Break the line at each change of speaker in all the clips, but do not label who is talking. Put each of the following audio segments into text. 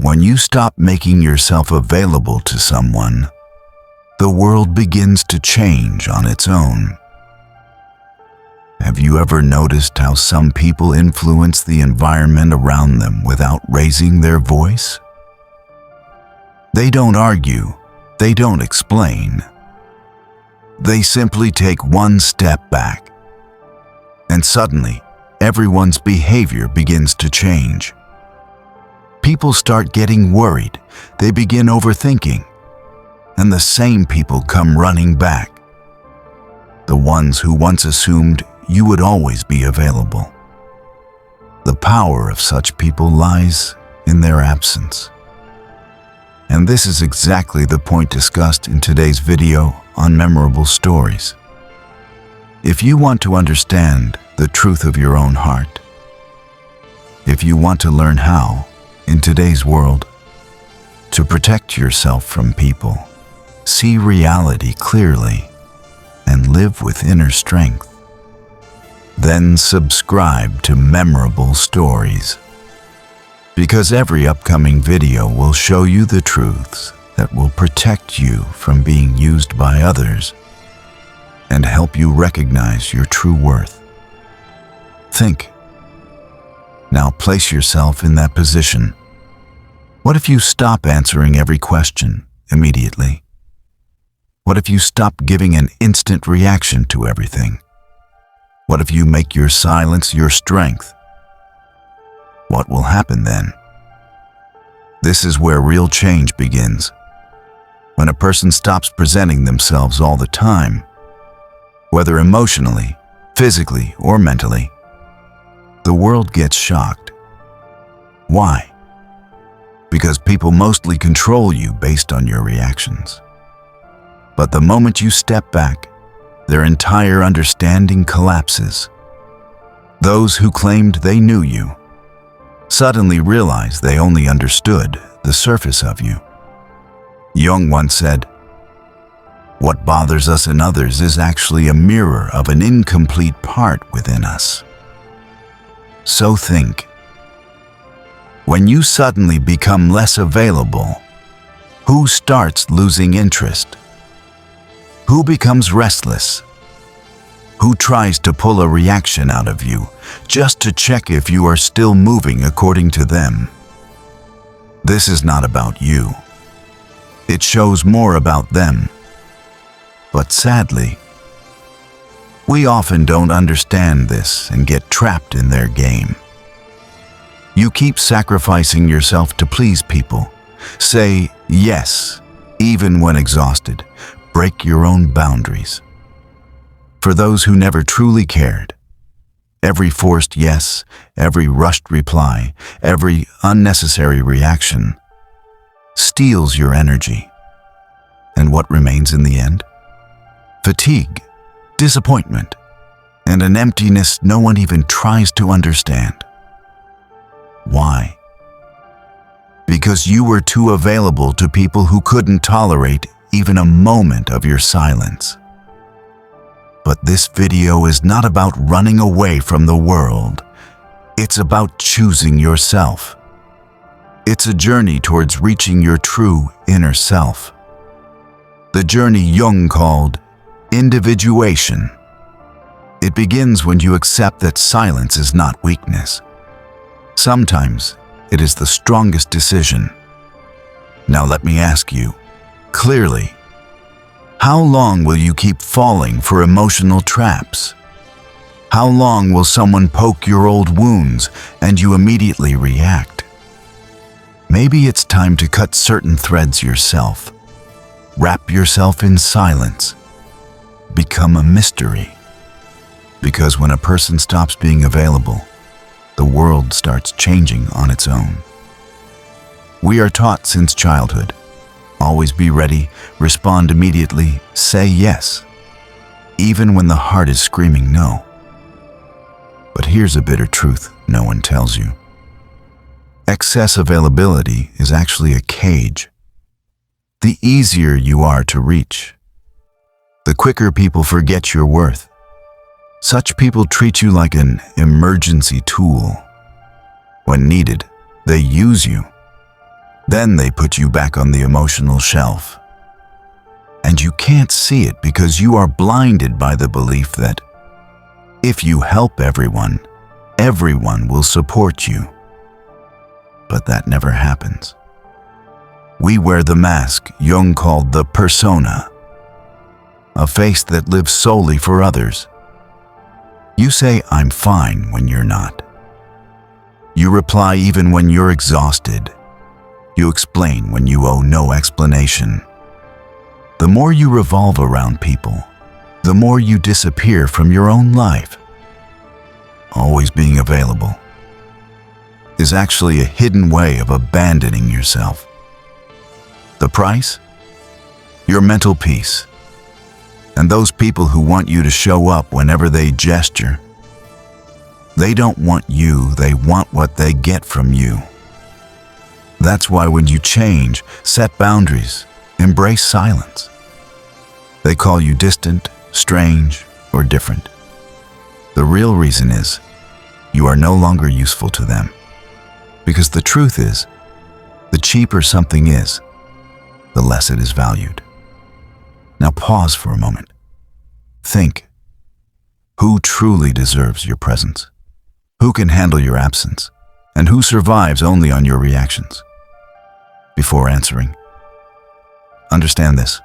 When you stop making yourself available to someone, the world begins to change on its own. Have you ever noticed how some people influence the environment around them without raising their voice? They don't argue, they don't explain. They simply take one step back, and suddenly, everyone's behavior begins to change. People start getting worried, they begin overthinking, and the same people come running back. The ones who once assumed you would always be available. The power of such people lies in their absence. And this is exactly the point discussed in today's video on memorable stories. If you want to understand the truth of your own heart, if you want to learn how, in today's world, to protect yourself from people, see reality clearly, and live with inner strength, then subscribe to Memorable Stories. Because every upcoming video will show you the truths that will protect you from being used by others and help you recognize your true worth. Think. Now place yourself in that position. What if you stop answering every question immediately? What if you stop giving an instant reaction to everything? What if you make your silence your strength? What will happen then? This is where real change begins. When a person stops presenting themselves all the time, whether emotionally, physically, or mentally, the world gets shocked. Why? Because people mostly control you based on your reactions. But the moment you step back, their entire understanding collapses. Those who claimed they knew you suddenly realize they only understood the surface of you. Jung once said, "What bothers us in others is actually a mirror of an incomplete part within us." So think. When you suddenly become less available, who starts losing interest? Who becomes restless? Who tries to pull a reaction out of you just to check if you are still moving according to them? This is not about you. It shows more about them. But sadly, we often don't understand this and get trapped in their game. You keep sacrificing yourself to please people. Say yes, even when exhausted. Break your own boundaries. For those who never truly cared, every forced yes, every rushed reply, every unnecessary reaction steals your energy. And what remains in the end? Fatigue, disappointment, and an emptiness no one even tries to understand. Why? Because you were too available to people who couldn't tolerate even a moment of your silence. But this video is not about running away from the world. It's about choosing yourself. It's a journey towards reaching your true inner self. The journey Jung called individuation. It begins when you accept that silence is not weakness. Sometimes it is the strongest decision. Now let me ask you, clearly, how long will you keep falling for emotional traps? How long will someone poke your old wounds and you immediately react? Maybe it's time to cut certain threads yourself. Wrap yourself in silence. Become a mystery. Because when a person stops being available, the world starts changing on its own. We are taught since childhood. Always be ready, respond immediately, say yes, even when the heart is screaming no. But here's a bitter truth no one tells you. Excess availability is actually a cage. The easier you are to reach, the quicker people forget your worth. Such people treat you like an emergency tool. When needed, they use you. Then they put you back on the emotional shelf. And you can't see it because you are blinded by the belief that if you help everyone, everyone will support you. But that never happens. We wear the mask Jung called the persona, a face that lives solely for others. You say, "I'm fine," when you're not. You reply even when you're exhausted. You explain when you owe no explanation. The more you revolve around people, the more you disappear from your own life. Always being available is actually a hidden way of abandoning yourself. The price? Your mental peace. And those people who want you to show up whenever they gesture. They don't want you, they want what they get from you. That's why when you change, set boundaries, embrace silence, they call you distant, strange, or different. The real reason is you are no longer useful to them. Because the truth is, the cheaper something is, the less it is valued. Now pause for a moment. Think. Who truly deserves your presence? Who can handle your absence? And who survives only on your reactions? Before answering, understand this.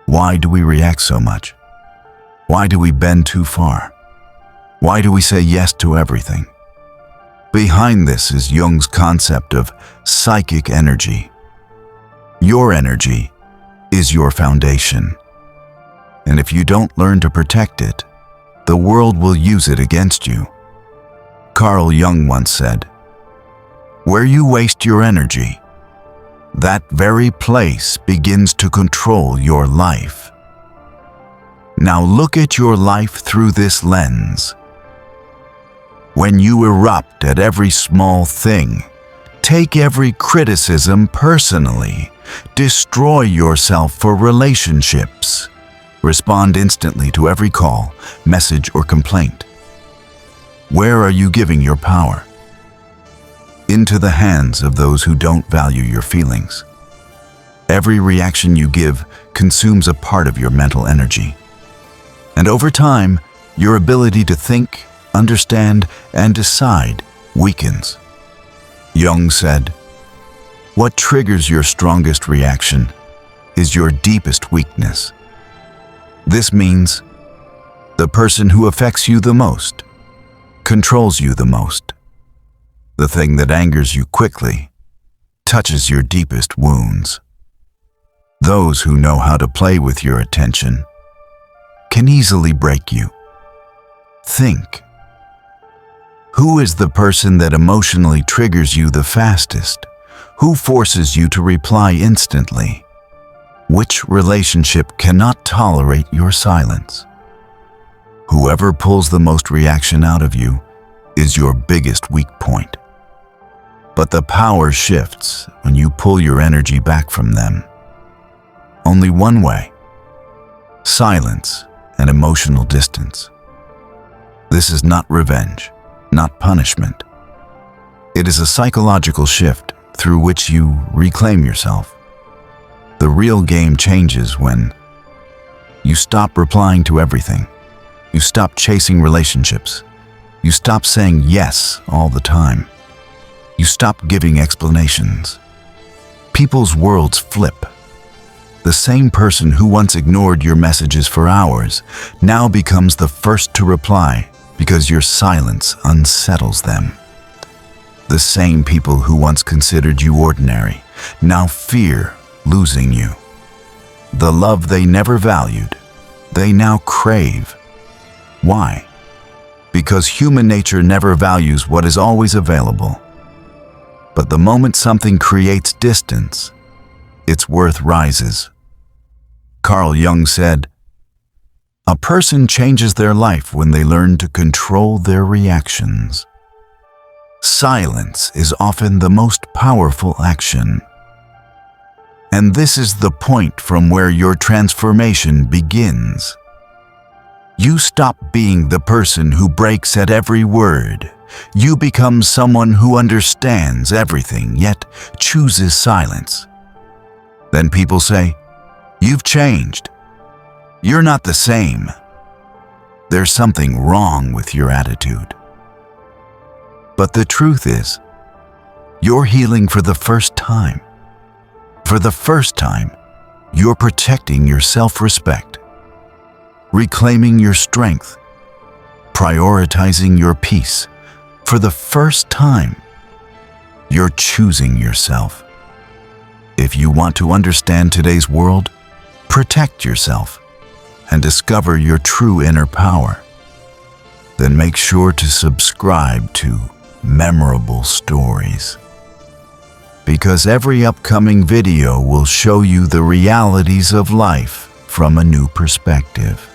Why do we react so much? Why do we bend too far? Why do we say yes to everything? Behind this is Jung's concept of psychic energy. Your energy is your foundation. And if you don't learn to protect it, the world will use it against you. Carl Jung once said, "Where you waste your energy, that very place begins to control your life." Now look at your life through this lens. When you erupt at every small thing, take every criticism personally, destroy yourself for relationships, respond instantly to every call, message, or complaint, where are you giving your power? Into the hands of those who don't value your feelings. Every reaction you give consumes a part of your mental energy. And over time, your ability to think, understand, and decide weakens. Jung said, "What triggers your strongest reaction is your deepest weakness." This means the person who affects you the most, controls you the most, the thing that angers you quickly, touches your deepest wounds. Those who know how to play with your attention can easily break you. Think. Who is the person that emotionally triggers you the fastest? Who forces you to reply instantly? Which relationship cannot tolerate your silence? Whoever pulls the most reaction out of you is your biggest weak point. But the power shifts when you pull your energy back from them. Only one way: silence and emotional distance. This is not revenge, not punishment. It is a psychological shift through which you reclaim yourself. The real game changes when you stop replying to everything. You stop chasing relationships. You stop saying yes all the time. You stop giving explanations. People's worlds flip. The same person who once ignored your messages for hours now becomes the first to reply because your silence unsettles them. The same people who once considered you ordinary now fear losing you. The love they never valued, they now crave. Why? Because human nature never values what is always available. But the moment something creates distance, its worth rises. Carl Jung said, "A person changes their life when they learn to control their reactions." Silence is often the most powerful action. And this is the point from where your transformation begins. You stop being the person who breaks at every word. you become someone who understands everything yet chooses silence. Then people say, "You've changed. You're not the same. There's something wrong with your attitude." But the truth is, you're healing for the first time. For the first time, you're protecting your self-respect, reclaiming your strength, prioritizing your peace. For the first time, you're choosing yourself. If you want to understand today's world, protect yourself, and discover your true inner power, then make sure to subscribe to Memorable Stories, because every upcoming video will show you the realities of life from a new perspective.